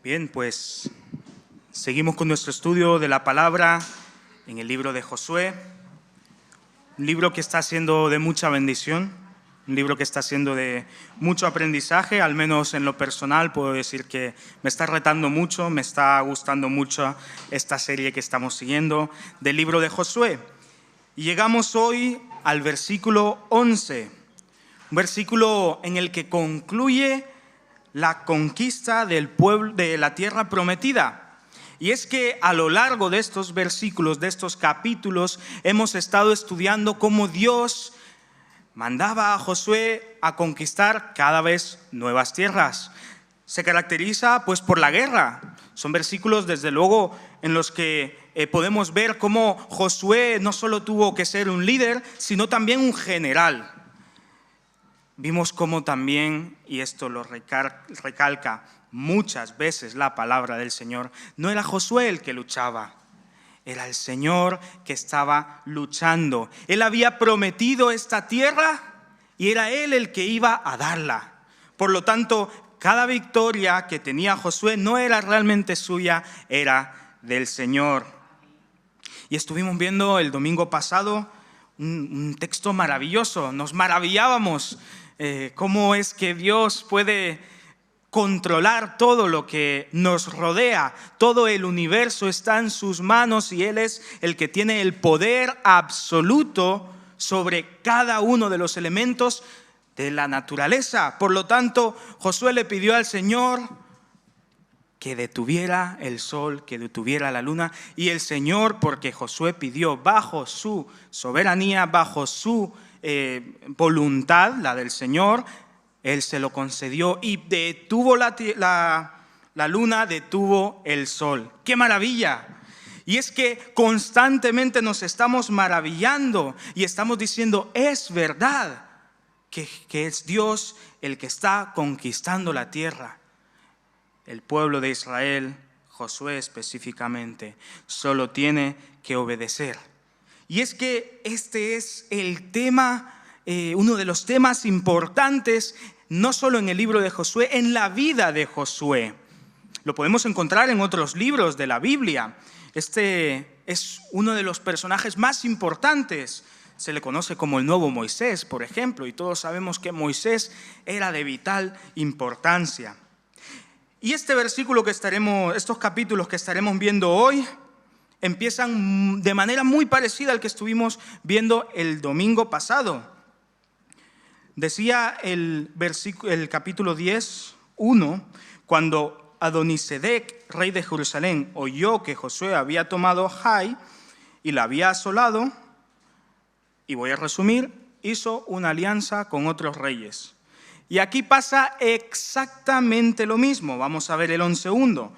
Bien, pues seguimos con nuestro estudio de la palabra en el libro de Josué, un libro que está siendo de mucha bendición, un libro que está siendo de mucho aprendizaje, al menos en lo personal puedo decir que me está retando mucho, me está gustando mucho esta serie que estamos siguiendo del libro de Josué. Y llegamos hoy al versículo 11, un versículo en el que concluye la conquista del pueblo de la tierra prometida. Y es que a lo largo de estos versículos, de estos capítulos, hemos estado estudiando cómo Dios mandaba a Josué a conquistar cada vez nuevas tierras. Se caracteriza pues por la guerra. Son versículos desde luego en los que podemos ver cómo Josué no solo tuvo que ser un líder, sino también un general. Vimos cómo también, y esto lo recalca muchas veces la palabra del Señor, no era Josué el que luchaba, era el Señor que estaba luchando. Él había prometido esta tierra y era Él el que iba a darla. Por lo tanto, cada victoria que tenía Josué no era realmente suya, era del Señor. Y estuvimos viendo el domingo pasado un texto maravilloso, nos maravillábamos. Cómo es que Dios puede controlar todo lo que nos rodea, todo el universo está en sus manos y Él es el que tiene el poder absoluto sobre cada uno de los elementos de la naturaleza. Por lo tanto, Josué le pidió al Señor que detuviera el sol, que detuviera la luna, y el Señor, porque Josué pidió bajo su soberanía, bajo su voluntad, la del Señor, Él se lo concedió y detuvo la luna, detuvo el sol. ¡Qué maravilla! Y es que constantemente nos estamos maravillando y estamos diciendo, es verdad que es Dios el que está conquistando la tierra. El pueblo de Israel, Josué específicamente, solo tiene que obedecer. Y es que este es el tema, uno de los temas importantes, no solo en el libro de Josué, en la vida de Josué. Lo podemos encontrar en otros libros de la Biblia. Este es uno de los personajes más importantes. Se le conoce como el nuevo Moisés, por ejemplo, y todos sabemos que Moisés era de vital importancia. Y este versículo estos capítulos que estaremos viendo hoy, empiezan de manera muy parecida al que estuvimos viendo el domingo pasado. Decía el capítulo 10:1, cuando Adonisedec, rey de Jerusalén, oyó que Josué había tomado Jai y la había asolado, y voy a resumir, hizo una alianza con otros reyes. Y aquí pasa exactamente lo mismo. Vamos a ver el 11:1.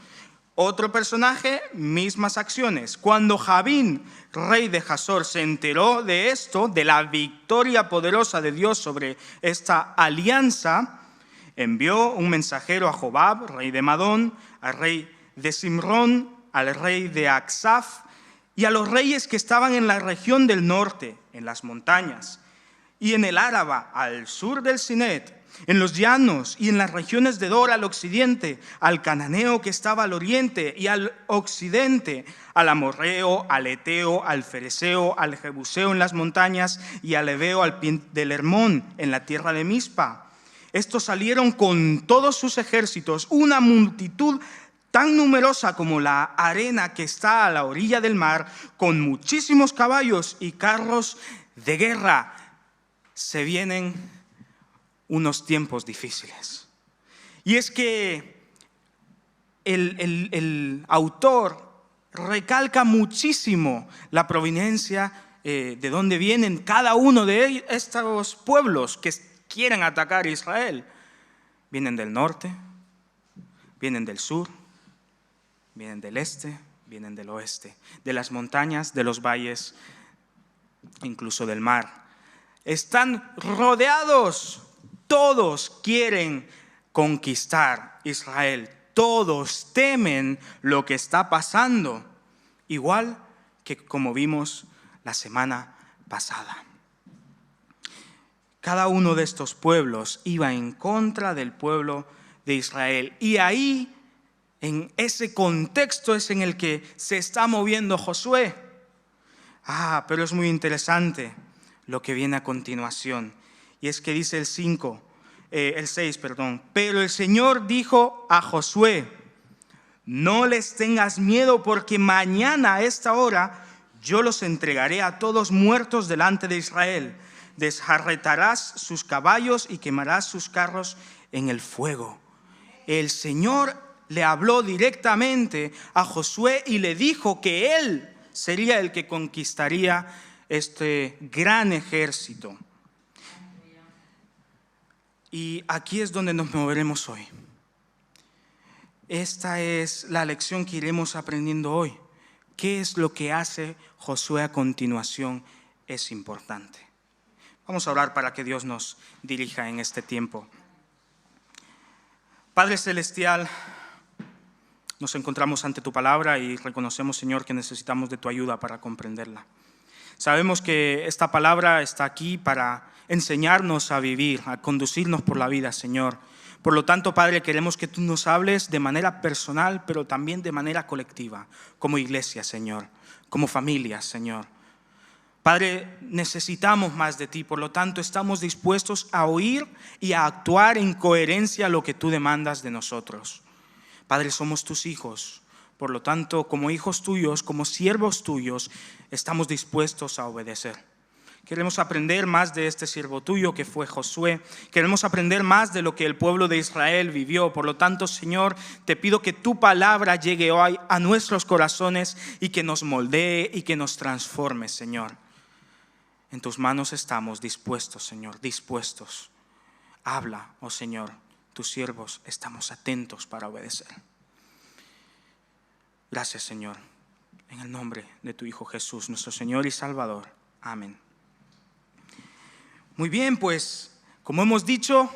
Otro personaje, mismas acciones. Cuando Jabín, rey de Hazor, se enteró de esto, de la victoria poderosa de Dios sobre esta alianza, envió un mensajero a Jobab, rey de Madón, al rey de Simrón, al rey de Aksaf y a los reyes que estaban en la región del norte, en las montañas, y en el Áraba, al sur del Sinet, en los llanos y en las regiones de Dor al occidente, al cananeo que estaba al oriente y al occidente, al amorreo, al eteo, al fereceo, al jebuseo en las montañas y al heveo al pie del Hermón en la tierra de Mizpa. Estos salieron con todos sus ejércitos, una multitud tan numerosa como la arena que está a la orilla del mar, con muchísimos caballos y carros de guerra. Se vienen unos tiempos difíciles. Y es que el autor recalca muchísimo la proveniencia de dónde vienen cada uno de estos pueblos que quieren atacar a Israel. Vienen del norte, vienen del sur, vienen del este, vienen del oeste, de las montañas, de los valles, incluso del mar. Están rodeados. Todos quieren conquistar Israel. Todos temen lo que está pasando. Igual que como vimos la semana pasada. Cada uno de estos pueblos iba en contra del pueblo de Israel. Y ahí En ese contexto es en el que se está moviendo Josué. Pero es muy interesante lo que viene a continuación. Y es que dice el 6, pero el Señor dijo a Josué: no les tengas miedo, porque mañana a esta hora yo los entregaré a todos muertos delante de Israel. Desjarretarás sus caballos y quemarás sus carros en el fuego. El Señor le habló directamente a Josué y le dijo que él sería el que conquistaría este gran ejército. Y aquí es donde nos moveremos hoy. Esta es la lección que iremos aprendiendo hoy. ¿Qué es lo que hace Josué a continuación? Es importante. Vamos a orar para que Dios nos dirija en este tiempo. Padre Celestial, nos encontramos ante tu palabra y reconocemos, Señor, que necesitamos de tu ayuda para comprenderla. Sabemos que esta palabra está aquí para enseñarnos a vivir, a conducirnos por la vida, Señor. Por lo tanto, Padre, queremos que tú nos hables de manera personal, pero también de manera colectiva, como iglesia, Señor, como familia, Señor. Padre, necesitamos más de ti, por lo tanto, estamos dispuestos a oír y a actuar en coherencia a lo que tú demandas de nosotros. Padre, somos tus hijos, por lo tanto, como hijos tuyos, como siervos tuyos, estamos dispuestos a obedecer. Queremos aprender más de este siervo tuyo que fue Josué. Queremos aprender más de lo que el pueblo de Israel vivió. Por lo tanto, Señor, te pido que tu palabra llegue hoy a nuestros corazones y que nos moldee y que nos transforme, Señor. En tus manos estamos dispuestos, Señor, dispuestos. Habla, oh Señor, tus siervos estamos atentos para obedecer. Gracias, Señor, en el nombre de tu Hijo Jesús, nuestro Señor y Salvador. Amén. Muy bien, pues, como hemos dicho,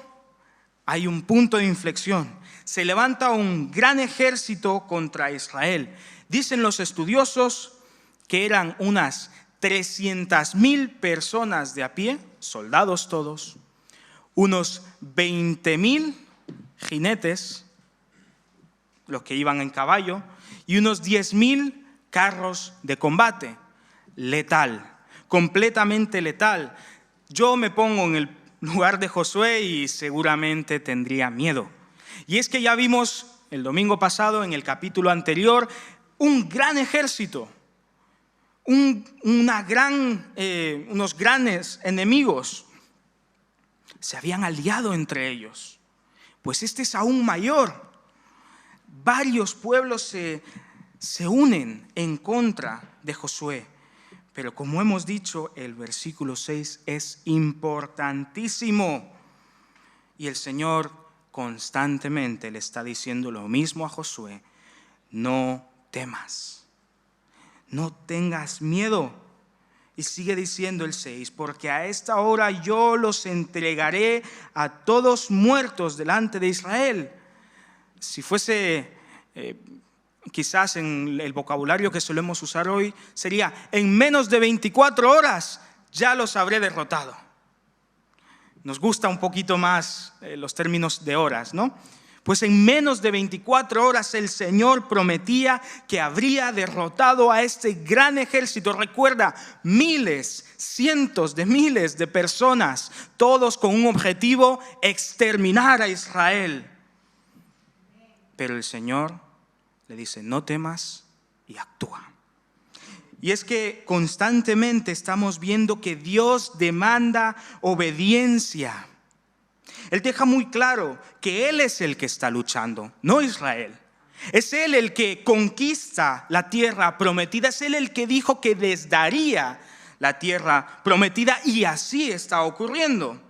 hay un punto de inflexión. Se levanta un gran ejército contra Israel. Dicen los estudiosos que eran unas 300,000 personas de a pie, soldados todos, unos 20,000 jinetes, los que iban en caballo, y unos 10,000 carros de combate. Letal, completamente letal. Yo me pongo en el lugar de Josué y seguramente tendría miedo. Y es que ya vimos el domingo pasado, en el capítulo anterior, un gran ejército, unos grandes enemigos. Se habían aliado entre ellos. Pues este es aún mayor. Varios pueblos se unen en contra de Josué. Pero como hemos dicho, el versículo 6 es importantísimo. Y el Señor constantemente le está diciendo lo mismo a Josué: no temas, no tengas miedo. Y sigue diciendo el 6, porque a esta hora yo los entregaré a todos muertos delante de Israel. Si fuese quizás en el vocabulario que solemos usar hoy, sería: en menos de 24 horas ya los habré derrotado. Nos gusta un poquito más los términos de horas, ¿no? Pues en menos de 24 horas el Señor prometía que habría derrotado a este gran ejército. Recuerda, miles, cientos de miles de personas, todos con un objetivo: exterminar a Israel. Pero el Señor le dice: no temas y actúa. Y es que constantemente estamos viendo que Dios demanda obediencia. Él deja muy claro que Él es el que está luchando, no Israel. Es Él el que conquista la tierra prometida. Es Él el que dijo que les daría la tierra prometida, y así está ocurriendo.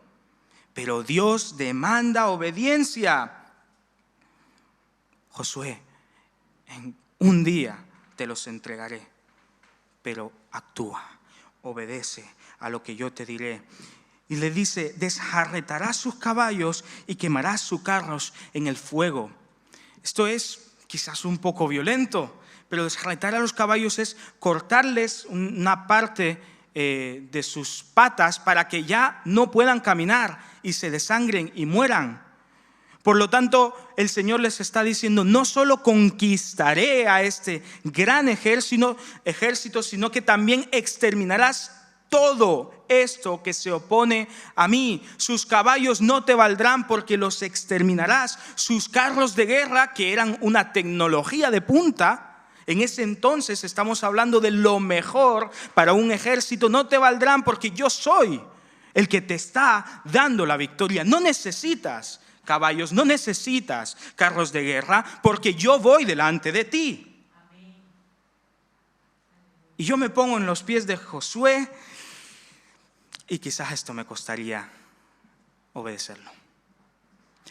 Pero Dios demanda obediencia. Josué, en un día te los entregaré, pero actúa, obedece a lo que yo te diré. Y le dice: desjarretarás sus caballos y quemarás sus carros en el fuego. Esto es quizás un poco violento, pero desjarretar a los caballos es cortarles una parte de sus patas para que ya no puedan caminar y se desangren y mueran. Por lo tanto, el Señor les está diciendo, no solo conquistaré a este gran ejército, sino que también exterminarás todo esto que se opone a mí. Sus caballos no te valdrán porque los exterminarás. Sus carros de guerra, que eran una tecnología de punta, en ese entonces estamos hablando de lo mejor para un ejército, no te valdrán porque yo soy el que te está dando la victoria. No necesitas caballos, no necesitas carros de guerra, porque yo voy delante de ti. Y yo me pongo en los pies de Josué, y quizás esto me costaría obedecerlo.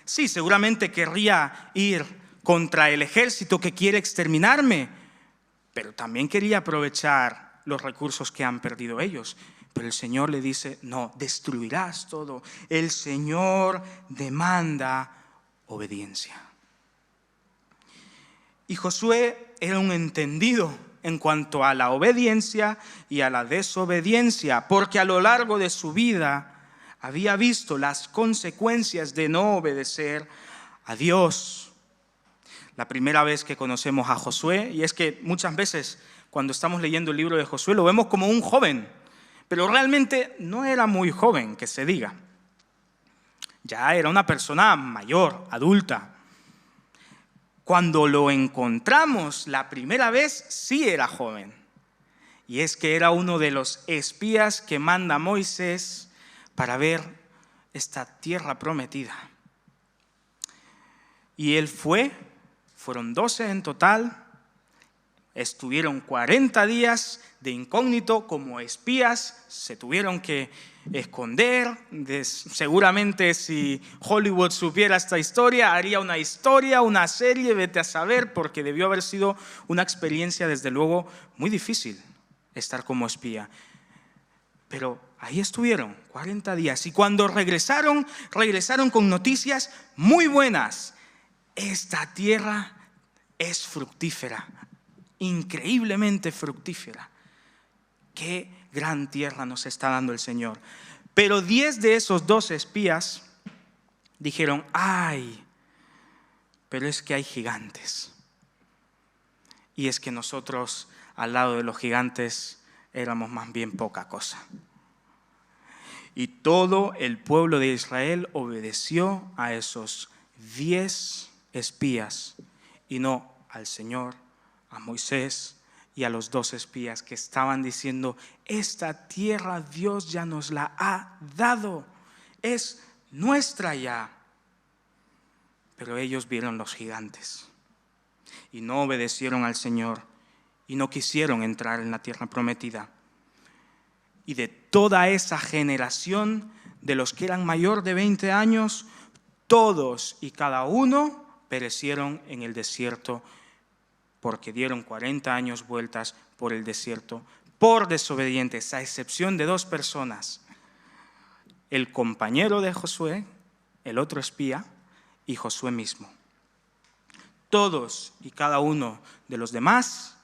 Sí, seguramente querría ir contra el ejército que quiere exterminarme, pero también quería aprovechar los recursos que han perdido ellos. Pero el Señor le dice, no, destruirás todo. El Señor demanda obediencia. Y Josué era un entendido en cuanto a la obediencia y a la desobediencia, porque a lo largo de su vida había visto las consecuencias de no obedecer a Dios. La primera vez que conocemos a Josué, y es que muchas veces cuando estamos leyendo el libro de Josué lo vemos como un joven, pero realmente no era muy joven, que se diga. Ya era una persona mayor, adulta. Cuando lo encontramos la primera vez, sí era joven. Y es que era uno de los espías que manda Moisés para ver esta tierra prometida. Y él fueron 12 en total. Estuvieron 40 días de incógnito como espías, se tuvieron que esconder. Seguramente si Hollywood supiera esta historia, haría una serie, vete a saber, porque debió haber sido una experiencia desde luego muy difícil estar como espía. Pero ahí estuvieron 40 días y cuando regresaron con noticias muy buenas. Esta tierra es fructífera, increíblemente fructífera. Qué gran tierra nos está dando el Señor. Pero 10 de esos 12 espías dijeron, ay, pero es que hay gigantes. Y es que nosotros al lado de los gigantes éramos más bien poca cosa. Y todo el pueblo de Israel obedeció a esos 10 espías y no al Señor, a Moisés y a los 2 espías que estaban diciendo, esta tierra Dios ya nos la ha dado, es nuestra ya. Pero ellos vieron los gigantes y no obedecieron al Señor y no quisieron entrar en la tierra prometida. Y de toda esa generación de los que eran mayor de 20 años, todos y cada uno perecieron en el desierto porque dieron 40 años vueltas por el desierto por desobedientes, a excepción de 2 personas, el compañero de Josué, el otro espía, y Josué mismo. Todos y cada uno de los demás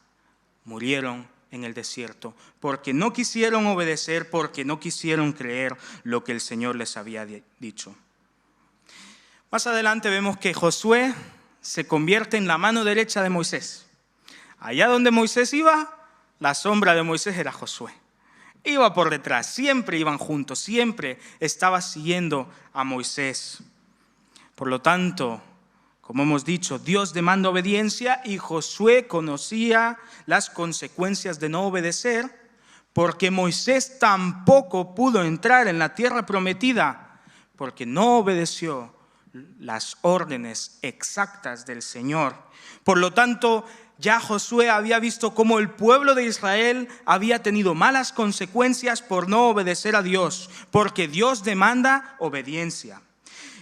murieron en el desierto porque no quisieron obedecer, porque no quisieron creer lo que el Señor les había dicho. Más adelante vemos que Josué se convierte en la mano derecha de Moisés. Allá donde Moisés iba, la sombra de Moisés era Josué. Iba por detrás, siempre iban juntos, siempre estaba siguiendo a Moisés. Por lo tanto, como hemos dicho, Dios demanda obediencia y Josué conocía las consecuencias de no obedecer, porque Moisés tampoco pudo entrar en la tierra prometida, porque no obedeció las órdenes exactas del Señor. Por lo tanto, ya Josué había visto cómo el pueblo de Israel había tenido malas consecuencias por no obedecer a Dios, porque Dios demanda obediencia.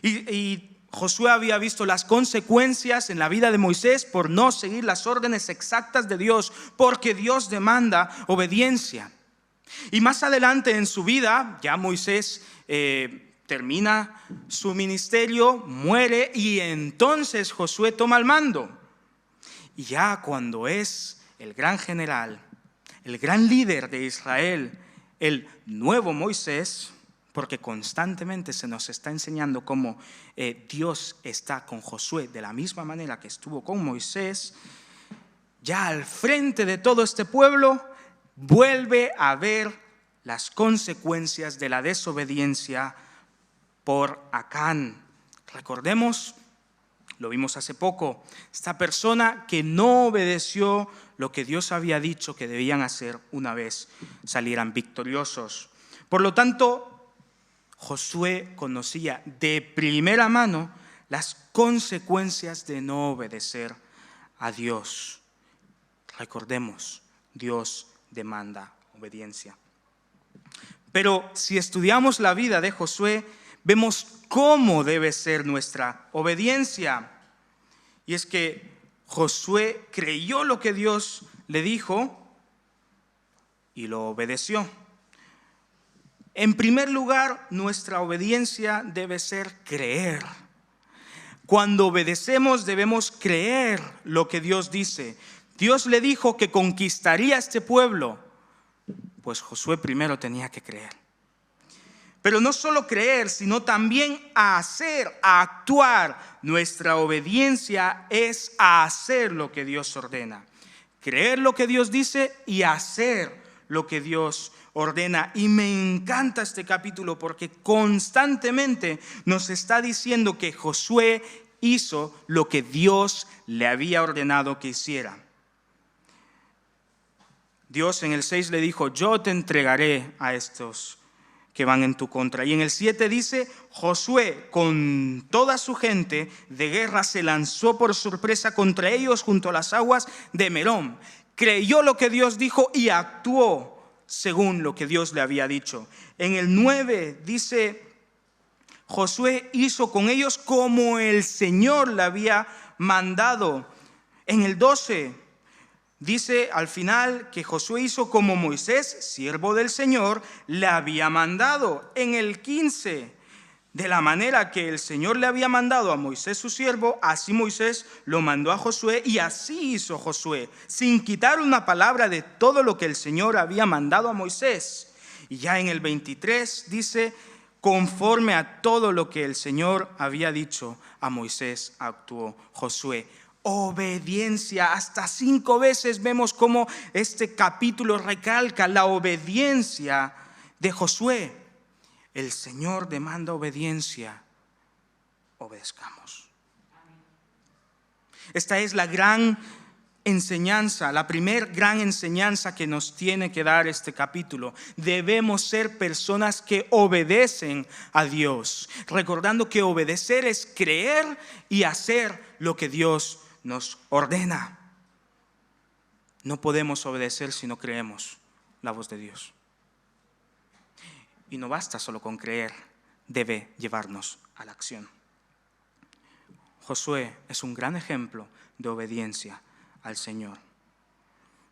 Y Josué había visto las consecuencias en la vida de Moisés por no seguir las órdenes exactas de Dios, porque Dios demanda obediencia. Y más adelante en su vida, ya Moisés termina su ministerio, muere y entonces Josué toma el mando. Y ya cuando es el gran general, el gran líder de Israel, el nuevo Moisés, porque constantemente se nos está enseñando cómo Dios está con Josué de la misma manera que estuvo con Moisés, ya al frente de todo este pueblo, vuelve a ver las consecuencias de la desobediencia por Acán. Recordemos, lo vimos hace poco, esta persona que no obedeció lo que Dios había dicho que debían hacer una vez salieran victoriosos. Por lo tanto, Josué conocía de primera mano las consecuencias de no obedecer a Dios. Recordemos, Dios demanda obediencia. Pero si estudiamos la vida de Josué, vemos cómo debe ser nuestra obediencia. Y es que Josué creyó lo que Dios le dijo y lo obedeció. En primer lugar, nuestra obediencia debe ser creer. Cuando obedecemos debemos creer lo que Dios dice. Dios le dijo que conquistaría este pueblo, pues Josué primero tenía que creer. Pero no solo creer, sino también hacer, actuar. Nuestra obediencia es hacer lo que Dios ordena. Creer lo que Dios dice y hacer lo que Dios ordena. Y me encanta este capítulo porque constantemente nos está diciendo que Josué hizo lo que Dios le había ordenado que hiciera. Dios en el 6 le dijo: yo te entregaré a estos que van en tu contra. Y en el 7 dice: Josué con toda su gente de guerra se lanzó por sorpresa contra ellos junto a las aguas de Merón. Creyó lo que Dios dijo y actuó según lo que Dios le había dicho. En el 9 dice: Josué hizo con ellos como el Señor le había mandado. En el 12 dice al final que Josué hizo como Moisés, siervo del Señor, le había mandado. En el 15, de la manera que el Señor le había mandado a Moisés su siervo, así Moisés lo mandó a Josué, y así hizo Josué, sin quitar una palabra de todo lo que el Señor había mandado a Moisés. Y ya en el 23 dice: conforme a todo lo que el Señor había dicho a Moisés, actuó Josué. Obediencia. Hasta 5 veces vemos cómo este capítulo recalca la obediencia de Josué. El Señor demanda obediencia. Obedezcamos. Esta es la gran enseñanza, la primer gran enseñanza que nos tiene que dar este capítulo. Debemos ser personas que obedecen a Dios, recordando que obedecer es creer y hacer lo que Dios nos ordena. No podemos obedecer si no creemos la voz de Dios. Y no basta solo con creer, debe llevarnos a la acción. Josué es un gran ejemplo de obediencia al Señor,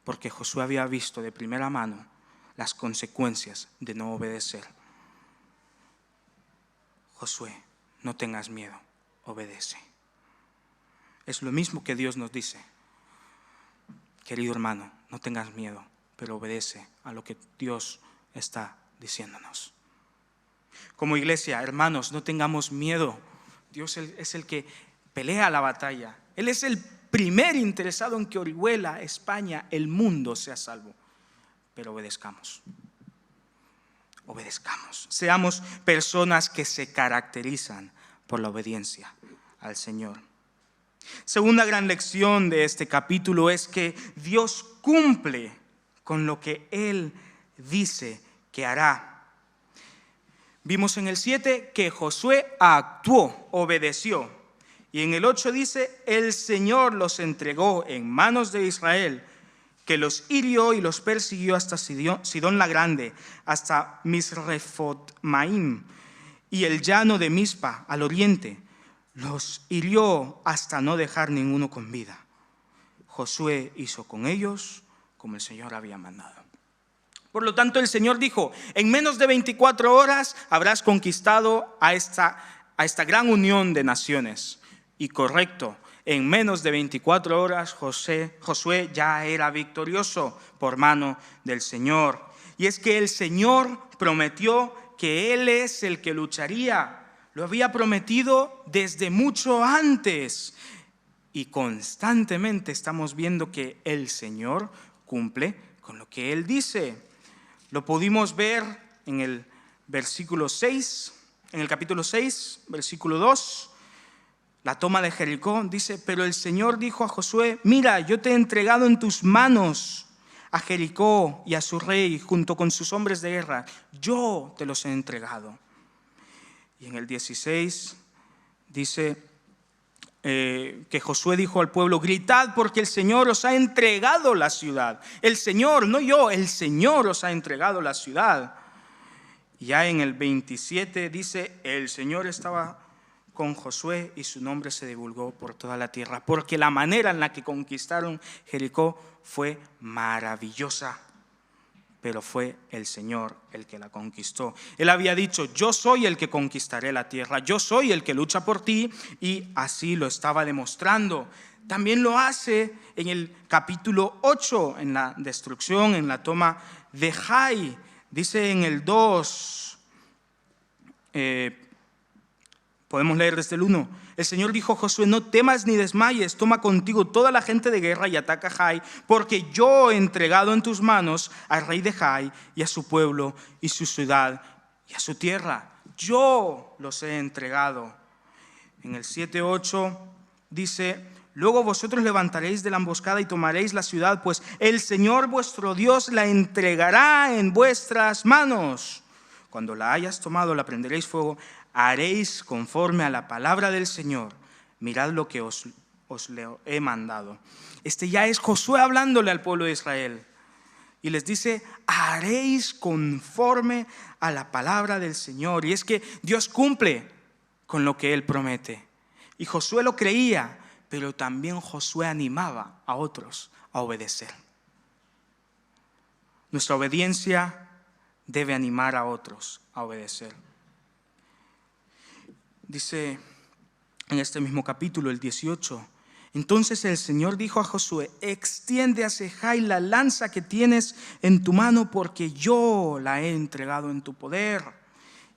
porque Josué había visto de primera mano las consecuencias de no obedecer. Josué, no tengas miedo, obedece. Es lo mismo que Dios nos dice. Querido hermano, no tengas miedo, pero obedece a lo que Dios está diciéndonos. Como iglesia, hermanos, no tengamos miedo. Dios es el que pelea la batalla. Él es el primer interesado en que Orihuela, España, el mundo sea salvo. Pero obedezcamos. Obedezcamos. Seamos personas que se caracterizan por la obediencia al Señor. Segunda gran lección de este capítulo es que Dios cumple con lo que Él dice que hará. Vimos en el 7 que Josué actuó, obedeció. Y en el 8 dice: el Señor los entregó en manos de Israel, que los hirió y los persiguió hasta Sidón la Grande, hasta Misrefot-Maim y el llano de Mizpa al oriente. Los hirió hasta no dejar ninguno con vida. Josué hizo con ellos como el Señor había mandado. Por lo tanto, el Señor dijo: en menos de 24 horas habrás conquistado a esta gran unión de naciones. Y correcto, en menos de 24 horas Josué ya era victorioso por mano del Señor. Y es que el Señor prometió que Él es el que lucharía. Lo había prometido desde mucho antes. Y constantemente estamos viendo que el Señor cumple con lo que Él dice. Lo pudimos ver en el versículo 6, en el capítulo 6, versículo 2. La toma de Jericó dice: pero el Señor dijo a Josué: mira, yo te he entregado en tus manos a Jericó y a su rey junto con sus hombres de guerra. Yo te los he entregado. Y en el 16 dice que Josué dijo al pueblo: gritad porque el Señor os ha entregado la ciudad. El Señor, no yo, el Señor os ha entregado la ciudad. Y ya en el 27 dice: el Señor estaba con Josué y su nombre se divulgó por toda la tierra, porque la manera en la que conquistaron Jericó fue maravillosa, pero fue el Señor el que la conquistó. Él había dicho: yo soy el que conquistaré la tierra, yo soy el que lucha por ti, y así lo estaba demostrando. También lo hace en el capítulo 8, en la destrucción, en la toma de Jai. Dice en el 2, podemos leer desde el 1. El Señor dijo a Josué: no temas ni desmayes, toma contigo toda la gente de guerra y ataca a Jai, porque yo he entregado en tus manos al rey de Jai y a su pueblo y su ciudad y a su tierra. Yo los he entregado. En el 7:8 dice: luego vosotros levantaréis de la emboscada y tomaréis la ciudad, pues el Señor vuestro Dios la entregará en vuestras manos. Cuando la hayas tomado, la prenderéis fuego. Haréis conforme a la palabra del Señor. Mirad lo que os le he mandado. Este ya es Josué hablándole al pueblo de Israel. Y les dice: haréis conforme a la palabra del Señor. Y es que Dios cumple con lo que Él promete. Y Josué lo creía, pero también Josué animaba a otros a obedecer. Nuestra obediencia debe animar a otros a obedecer. Dice en este mismo capítulo, el 18: entonces el Señor dijo a Josué: extiende hacia Jai la lanza que tienes en tu mano, porque yo la he entregado en tu poder.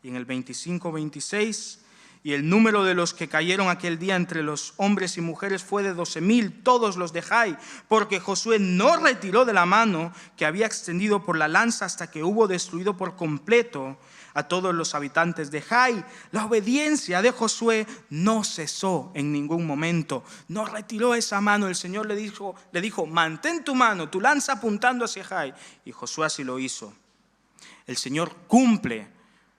Y en el 25-26: y el número de los que cayeron aquel día entre los hombres y mujeres fue de 12,000, todos los de Jai, porque Josué no retiró de la mano que había extendido por la lanza hasta que hubo destruido por completo a todos los habitantes de Jai. La obediencia de Josué no cesó en ningún momento, no retiró esa mano. El Señor le dijo: mantén tu mano, tu lanza apuntando hacia Jai, y Josué así lo hizo. El Señor cumple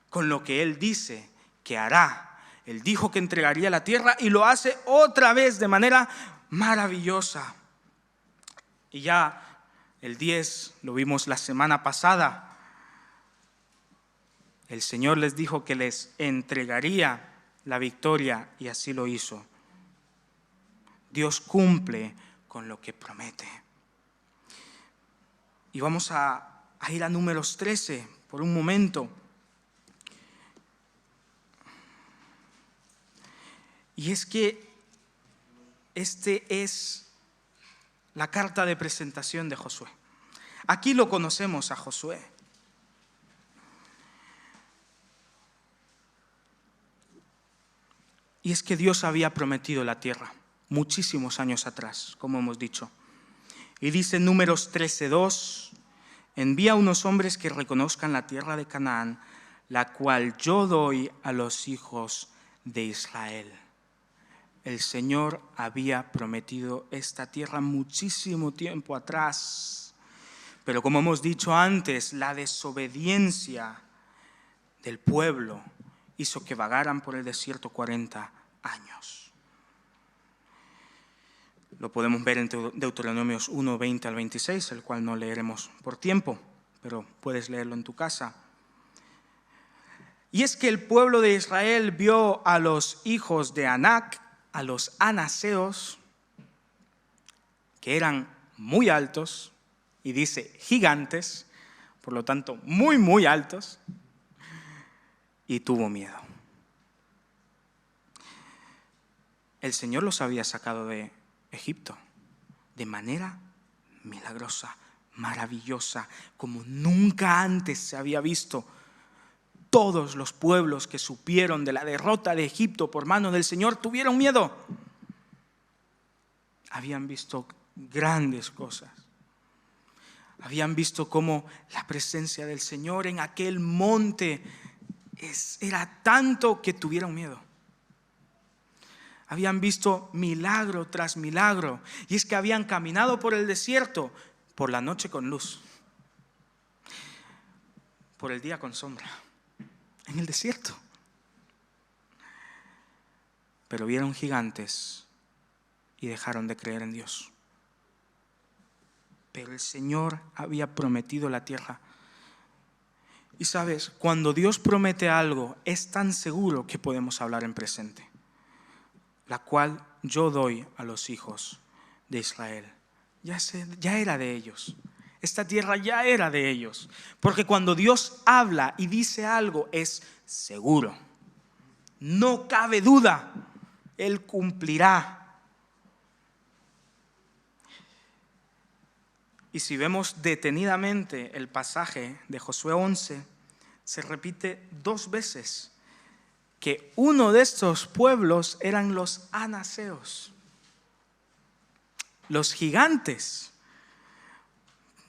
con lo que Él dice que hará. Él dijo que entregaría la tierra y lo hace otra vez de manera maravillosa. Y ya el 10 lo vimos la semana pasada. El Señor les dijo que les entregaría la victoria y así lo hizo. Dios cumple con lo que promete. Y vamos a ir a Números 13 por un momento. Y es que este es la carta de presentación de Josué. Aquí lo conocemos a Josué. Y es que Dios había prometido la tierra muchísimos años atrás, como hemos dicho. Y dice en Números 13:2: envía unos hombres que reconozcan la tierra de Canaán, la cual yo doy a los hijos de Israel. El Señor había prometido esta tierra muchísimo tiempo atrás. Pero como hemos dicho antes, la desobediencia del pueblo hizo que vagaran por el desierto 40 años. Lo podemos ver en Deuteronomios 1:20-26, el cual no leeremos por tiempo, pero puedes leerlo en tu casa. Y es que el pueblo de Israel vio a los hijos de Anac, a los anaseos, que eran muy altos, y dice gigantes, por lo tanto muy, muy altos, y tuvo miedo. El Señor los había sacado de Egipto de manera milagrosa, maravillosa, como nunca antes se había visto. todos los pueblos que supieron de la derrota de Egipto por mano del Señor tuvieron miedo. Habían visto grandes cosas. Habían visto cómo la presencia del Señor en aquel monte era tanto que tuvieron miedo. Habían visto milagro tras milagro. Y es que habían caminado por el desierto por la noche con luz, por el día con sombra, en el desierto. Pero vieron gigantes y dejaron de creer en Dios. Pero el Señor había prometido la tierra. Y sabes, cuando Dios promete algo, es tan seguro que podemos hablar en presente, la cual yo doy a los hijos de Israel. Ya era de ellos. Esta tierra ya era de ellos. Porque cuando Dios habla y dice algo, es seguro. No cabe duda. Él cumplirá. Y si vemos detenidamente el pasaje de Josué 11, se repite 2 veces que uno de estos pueblos eran los anaseos, los gigantes.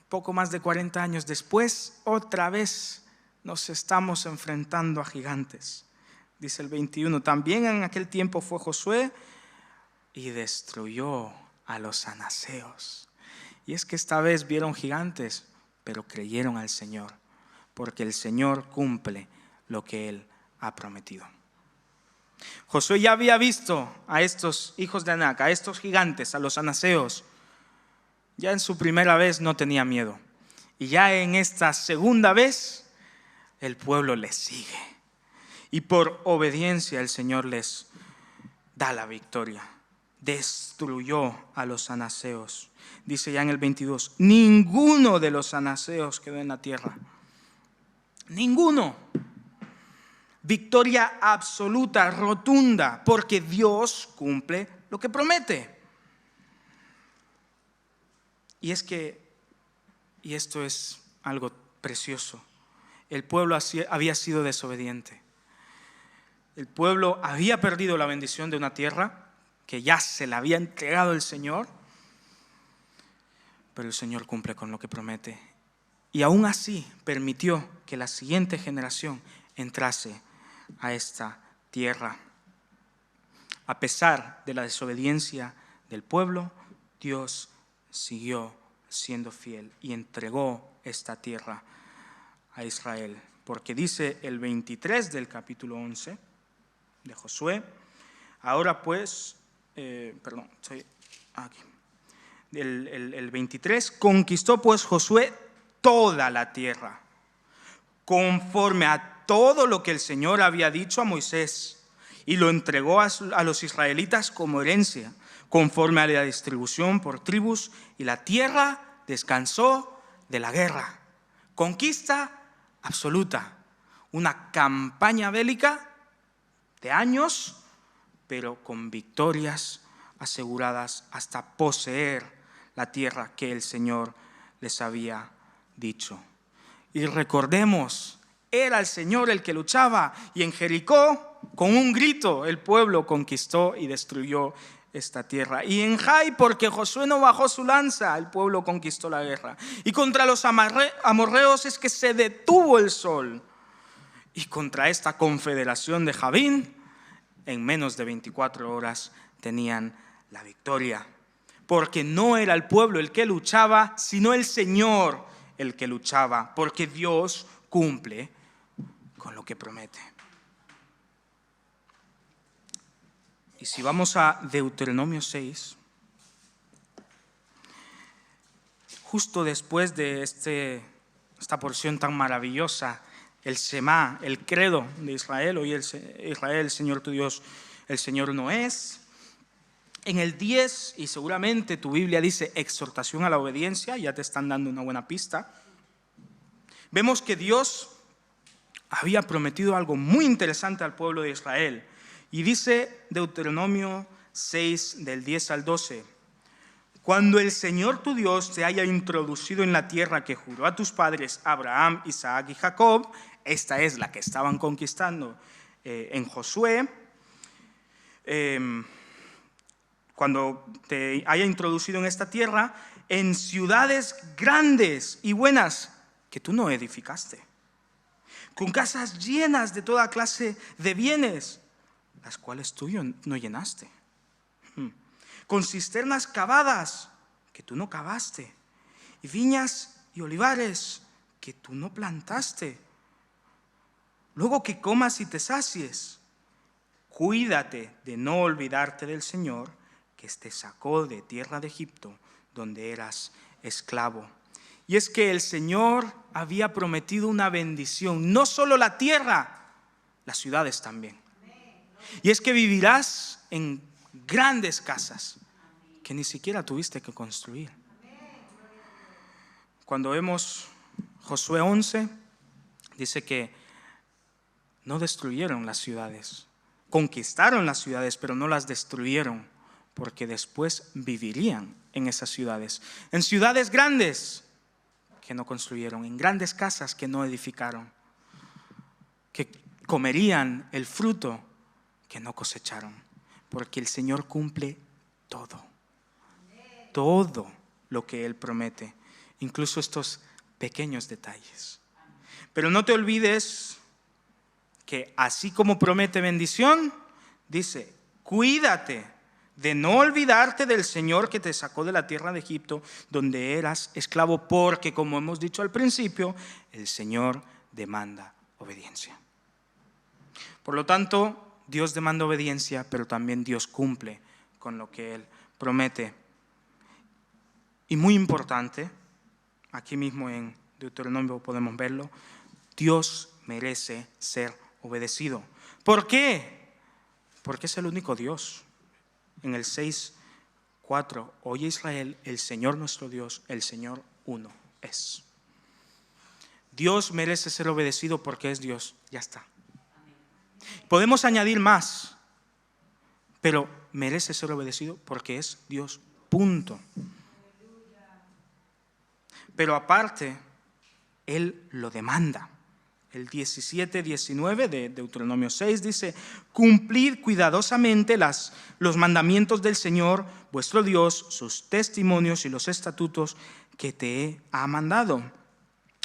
Poco más de 40 años después, otra vez nos estamos enfrentando a gigantes. Dice el 21, también en aquel tiempo fue Josué y destruyó a los anaseos. Y es que esta vez vieron gigantes, pero creyeron al Señor, porque el Señor cumple lo que Él ha prometido. Josué ya había visto a estos hijos de Anac, a estos gigantes, a los anaseos. Ya en su primera vez no tenía miedo. Y ya en esta segunda vez, el pueblo les sigue. Y por obediencia el Señor les da la victoria. Destruyó a los anaseos. Dice ya en el 22, ninguno de los anaseos quedó en la tierra. Ninguno. Victoria absoluta, rotunda, porque Dios cumple lo que promete. Y esto es algo precioso. El pueblo había sido desobediente. El pueblo había perdido la bendición de una tierra que ya se la había entregado el Señor. Pero el Señor cumple con lo que promete. Y aún así permitió que la siguiente generación entrase a esta tierra. A pesar de la desobediencia del pueblo, Dios siguió siendo fiel y entregó esta tierra a Israel. Porque dice el 23 del capítulo 11 de Josué, ahora pues, estoy aquí. El 23, conquistó pues Josué toda la tierra, conforme a todo lo que el Señor había dicho a Moisés, y lo entregó a los israelitas como herencia, conforme a la distribución por tribus, y la tierra descansó de la guerra. Conquista absoluta, una campaña bélica de años, pero con victorias aseguradas hasta poseer la tierra que el Señor les había dicho. Y recordemos, era el Señor el que luchaba, y en Jericó, con un grito, el pueblo conquistó y destruyó esta tierra. Y en Jai, porque Josué no bajó su lanza, el pueblo conquistó la guerra. Y contra los amorreos es que se detuvo el sol. Y contra esta confederación de Javín, en menos de 24 horas tenían la victoria. Porque no era el pueblo el que luchaba, sino el Señor el que luchaba, porque Dios cumple con lo que promete. Y si vamos a Deuteronomio 6, justo después de esta porción tan maravillosa, el Shema, el credo de Israel, oye Israel, el Señor tu Dios, el Señor no es. En el 10, y seguramente tu Biblia dice exhortación a la obediencia, ya te están dando una buena pista. Vemos que Dios había prometido algo muy interesante al pueblo de Israel. Y dice Deuteronomio 6, del 10 al 12, cuando el Señor tu Dios te haya introducido en la tierra que juró a tus padres Abraham, Isaac y Jacob, esta es la que estaban conquistando en Josué, cuando te haya introducido en esta tierra, en ciudades grandes y buenas que tú no edificaste, con casas llenas de toda clase de bienes, las cuales tú no llenaste, con cisternas cavadas que tú no cavaste, y viñas y olivares que tú no plantaste. Luego que comas y te sacies, cuídate de no olvidarte del Señor, que te sacó de tierra de Egipto, donde eras esclavo. Y es que el Señor había prometido una bendición, no solo la tierra, las ciudades también. Y es que vivirás en grandes casas que ni siquiera tuviste que construir. Cuando vemos Josué 11, dice que no destruyeron las ciudades, conquistaron las ciudades, pero no las destruyeron, porque después vivirían en esas ciudades, en ciudades grandes que no construyeron, en grandes casas que no edificaron, que comerían el fruto que no cosecharon, porque el Señor cumple todo lo que Él promete, incluso estos pequeños detalles. Pero no te olvides que así como promete bendición, dice, cuídate de no olvidarte del Señor que te sacó de la tierra de Egipto, donde eras esclavo, porque, como hemos dicho al principio, el Señor demanda obediencia. Por lo tanto, Dios demanda obediencia, pero también Dios cumple con lo que Él promete. Y muy importante, aquí mismo en Deuteronomio podemos verlo, Dios merece ser obedecido. ¿Por qué? Porque es el único Dios. En el 6:4, oye Israel, el Señor nuestro Dios, el Señor uno es. Dios merece ser obedecido porque es Dios, ya está. Podemos añadir más, pero merece ser obedecido porque es Dios, punto. Pero aparte, Él lo demanda. El 17-19 de Deuteronomio 6 dice, cumplid cuidadosamente los mandamientos del Señor, vuestro Dios, sus testimonios y los estatutos que te ha mandado.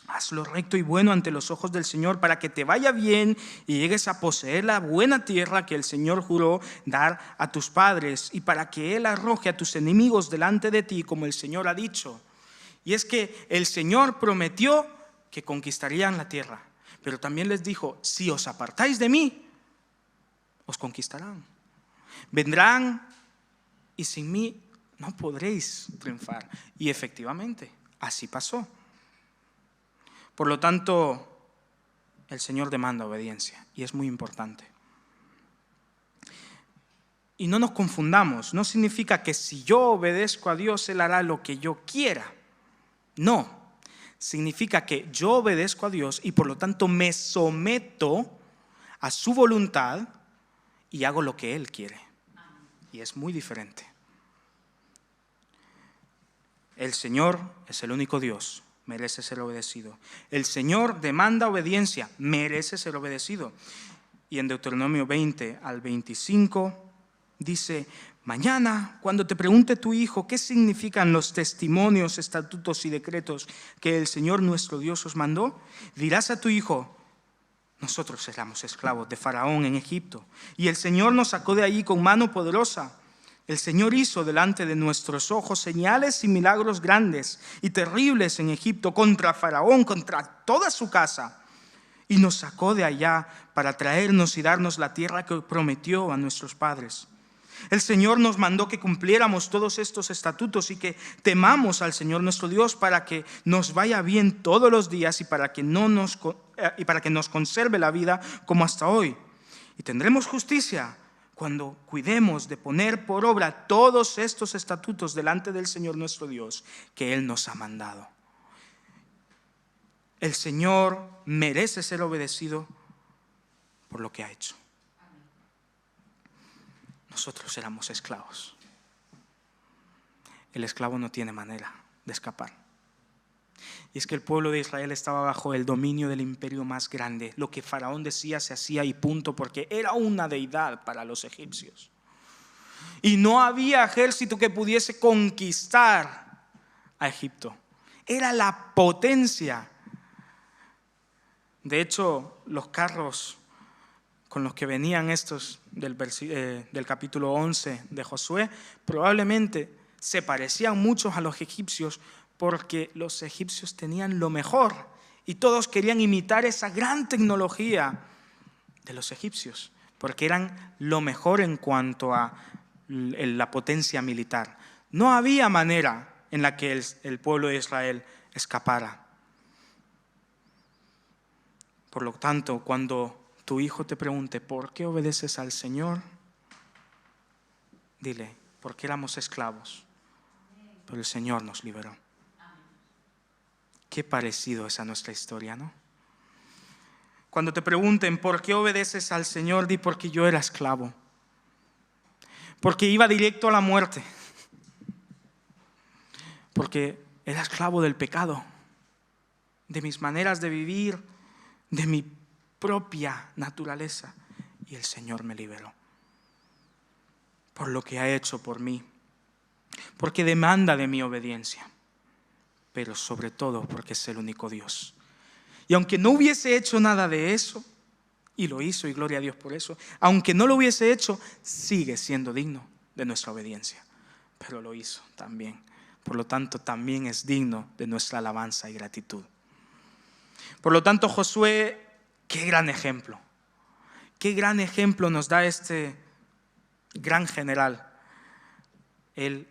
Haz lo recto y bueno ante los ojos del Señor para que te vaya bien y llegues a poseer la buena tierra que el Señor juró dar a tus padres, y para que Él arroje a tus enemigos delante de ti, como el Señor ha dicho. Y es que el Señor prometió que conquistarían la tierra, pero también les dijo, si os apartáis de mí, os conquistarán. Vendrán y sin mí no podréis triunfar. Y efectivamente, así pasó. Por lo tanto, el Señor demanda obediencia y es muy importante. Y no nos confundamos, no significa que si yo obedezco a Dios, Él hará lo que yo quiera. No. Significa que yo obedezco a Dios y por lo tanto me someto a su voluntad y hago lo que Él quiere. Y es muy diferente. El Señor es el único Dios, merece ser obedecido. El Señor demanda obediencia, merece ser obedecido. Y en Deuteronomio 20-25 dice, mañana, cuando te pregunte tu hijo qué significan los testimonios, estatutos y decretos que el Señor nuestro Dios os mandó, dirás a tu hijo, nosotros éramos esclavos de Faraón en Egipto, y el Señor nos sacó de allí con mano poderosa. El Señor hizo delante de nuestros ojos señales y milagros grandes y terribles en Egipto contra Faraón, contra toda su casa, y nos sacó de allá para traernos y darnos la tierra que prometió a nuestros padres. El Señor nos mandó que cumpliéramos todos estos estatutos y que temamos al Señor nuestro Dios para que nos vaya bien todos los días y para que nos conserve la vida como hasta hoy. Y tendremos justicia cuando cuidemos de poner por obra todos estos estatutos delante del Señor nuestro Dios que Él nos ha mandado. El Señor merece ser obedecido por lo que ha hecho. Nosotros éramos esclavos. El esclavo no tiene manera de escapar. Y es que el pueblo de Israel estaba bajo el dominio del imperio más grande. Lo que Faraón decía se hacía y punto, porque era una deidad para los egipcios. Y no había ejército que pudiese conquistar a Egipto. Era la potencia. De hecho, los carros con los que venían estos del capítulo 11 de Josué probablemente se parecían muchos a los egipcios, porque los egipcios tenían lo mejor y todos querían imitar esa gran tecnología de los egipcios, porque eran lo mejor en cuanto a la potencia militar. No había manera en la que el pueblo de Israel escapara. Por lo tanto, cuando tu hijo te pregunte ¿por qué obedeces al Señor?, dile: porque éramos esclavos, pero el Señor nos liberó. Qué parecido es a nuestra historia, ¿no? Cuando te pregunten ¿por qué obedeces al Señor?, di: porque yo era esclavo, porque iba directo a la muerte, porque era esclavo del pecado, de mis maneras de vivir, de mi propia naturaleza, y el Señor me liberó por lo que ha hecho por mí, porque demanda de mi obediencia, pero sobre todo porque es el único Dios. Y aunque no hubiese hecho nada de eso, y lo hizo, y gloria a Dios por eso, aunque no lo hubiese hecho, sigue siendo digno de nuestra obediencia, pero lo hizo también. Por lo tanto, también es digno de nuestra alabanza y gratitud. Por lo tanto, Josué, qué gran ejemplo. Qué gran ejemplo nos da este gran general. Él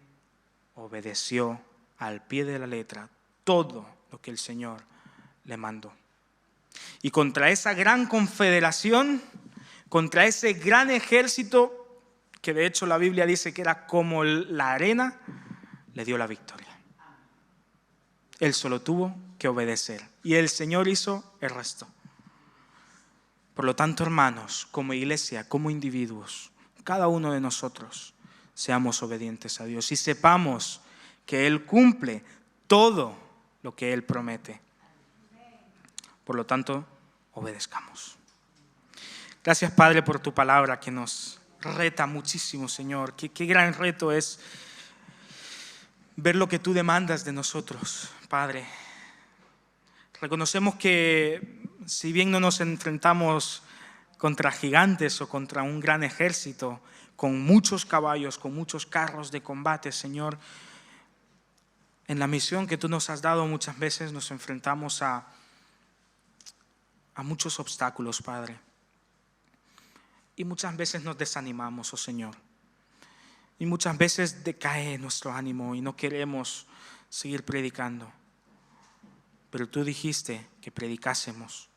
obedeció al pie de la letra todo lo que el Señor le mandó. Y contra esa gran confederación, contra ese gran ejército, que de hecho la Biblia dice que era como la arena, le dio la victoria. Él solo tuvo que obedecer y el Señor hizo el resto. Por lo tanto, hermanos, como iglesia, como individuos, cada uno de nosotros seamos obedientes a Dios y sepamos que Él cumple todo lo que Él promete. Por lo tanto, obedezcamos. Gracias, Padre, por tu palabra que nos reta muchísimo, Señor. Qué gran reto es ver lo que tú demandas de nosotros, Padre. Reconocemos que si bien no nos enfrentamos contra gigantes o contra un gran ejército, con muchos caballos, con muchos carros de combate, Señor, en la misión que tú nos has dado muchas veces nos enfrentamos a muchos obstáculos, Padre. Y muchas veces nos desanimamos, oh Señor. Y muchas veces decae nuestro ánimo y no queremos seguir predicando. Pero tú dijiste que predicásemos.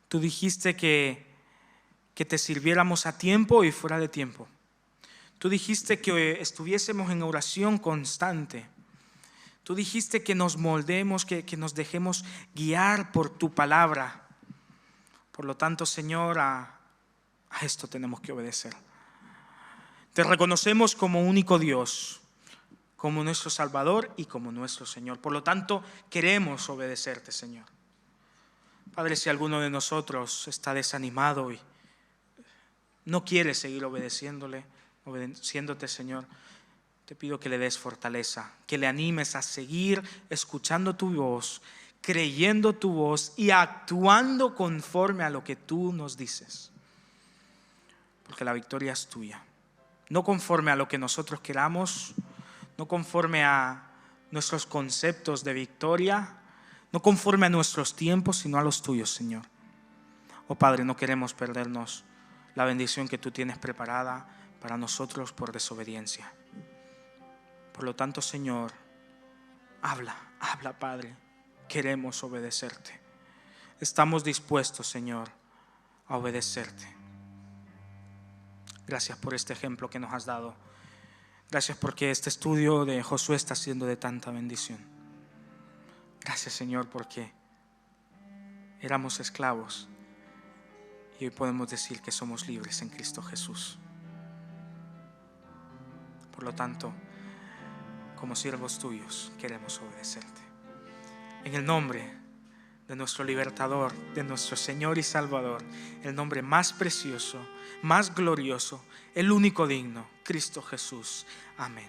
Tú dijiste que te sirviéramos a tiempo y fuera de tiempo. Tú dijiste que estuviésemos en oración constante. Tú dijiste que nos moldemos, que nos dejemos guiar por tu palabra. Por lo tanto, Señor, a esto tenemos que obedecer. Te reconocemos como único Dios, como nuestro Salvador y como nuestro Señor. Por lo tanto, queremos obedecerte, Señor. Padre, si alguno de nosotros está desanimado y no quiere seguir obedeciéndote, Señor, te pido que le des fortaleza, que le animes a seguir escuchando tu voz, creyendo tu voz y actuando conforme a lo que tú nos dices. Porque la victoria es tuya. No conforme a lo que nosotros queramos, no conforme a nuestros conceptos de victoria, no conforme a nuestros tiempos, sino a los tuyos, Señor. Oh Padre, no queremos perdernos la bendición que tú tienes preparada para nosotros por desobediencia. Por lo tanto, Señor, habla, Padre. Queremos obedecerte. Estamos dispuestos, Señor, a obedecerte. Gracias por este ejemplo que nos has dado. Gracias porque este estudio de Josué está siendo de tanta bendición. Gracias, Señor, porque éramos esclavos y hoy podemos decir que somos libres en Cristo Jesús. Por lo tanto, como siervos tuyos, queremos obedecerte. en el nombre de nuestro libertador, de nuestro Señor y Salvador, el nombre más precioso, más glorioso, el único digno, Cristo Jesús. Amén.